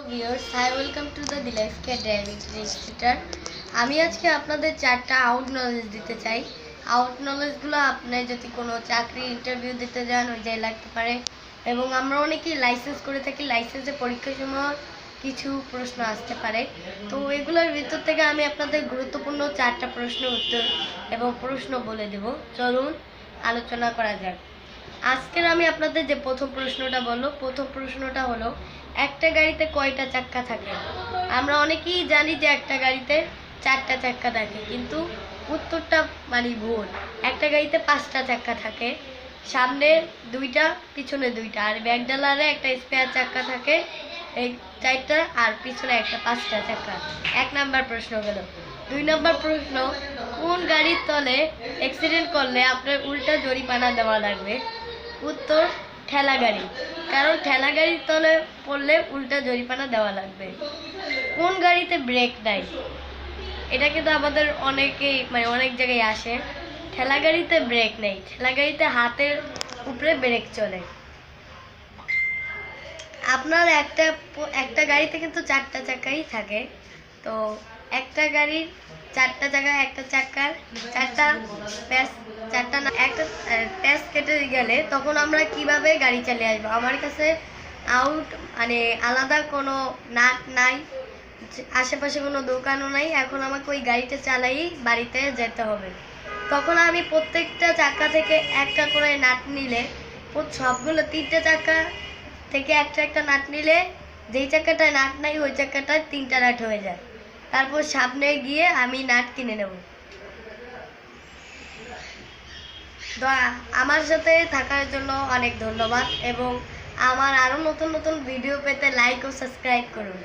Viewers, hi welcome to the life care driving institute. আমি আজকে আপনাদের চারটা আউট নলেজ দিতে চাই। আউট নলেজগুলো আপনি যদি কোনো চাকরি ইন্টারভিউ দিতে যান ওই যাই লাগতে পারে, এবং আমরা অনেকেই লাইসেন্স করে থাকি। লাইসেন্সের পরীক্ষার সময় কিছু প্রশ্ন আসতে পারে, তো এগুলোর ভিতর থেকে আমি আপনাদের গুরুত্বপূর্ণ চারটা প্রশ্নের উত্তর এবং প্রশ্ন বলে দেব। চলুন আলোচনা করা যাক। আজকের আমি আপনাদের যে প্রথম প্রশ্নটা হলো একটা গাড়িতে কয়টা চাক্কা থাকে। আমরা অনেকেই জানি যে একটা গাড়িতে চারটা চাক্কা থাকে, কিন্তু উত্তরটা ভুল। একটা গাড়িতে পাঁচটা চাক্কা থাকে, সামনে দুইটা পিছনে দুইটা, আর ব্যাকডালারে একটা স্পেয়ার চাক্কা থাকে, এই চারটা, আর পিছনে একটা পাঁচটা চাক্কা। এক নাম্বার প্রশ্ন গেল। 2 নাম্বার প্রশ্ন, কোন গাড়ির তলে অ্যাক্সিডেন্ট করলে আপনার উল্টা জরিমানা দেওয়া লাগবে? উত্তর ঠেলা গাড়ি, কারণ ঠেলা গাড়ির তলে পড়লে উল্টা জরিমানা দেওয়া লাগবে। কোন গাড়িতে ব্রেক নাই? এটা কিন্তু আমাদের অনেকেই অনেক জায়গায় আসে। ঠেলা গাড়িতে ব্রেক নেই, ঠেলা গাড়িতে হাতের উপরে ব্রেক চলে। আপনার একটা গাড়িতে কিন্তু চারটা চাকাই থাকে, তো একটা গাড়ির চারটা চাকা, একটা চাকার চারটা প্যাচ, চারটা না একটা প্যাচ কেটে গেলে তখন আমরা কিভাবে গাড়ি চালিয়ে আসবো? আমার কাছে আউট আলাদা কোনো নাট নাই, আশেপাশে কোনো দোকানও নাই, এখন আমাকে ওই গাড়িটা চালাই বাড়িতে যেতে হবে। তখন আমি প্রত্যেকটা চাকা থেকে একটা করে নাট নিলে, সবগুলো 3টে চাকা থেকে একটা একটা নাট নিলে যেই চাকাটায় নাট নাই ওই চাকাটায় 3টা নাট হয়ে যায়। তারপর সামনে গিয়ে আমি নাট কিনে নেব। আমার সাথে থাকার জন্য অনেক ধন্যবাদ, এবং আমার আরও নতুন নতুন ভিডিও পেতে লাইক ও সাবস্ক্রাইব করুন।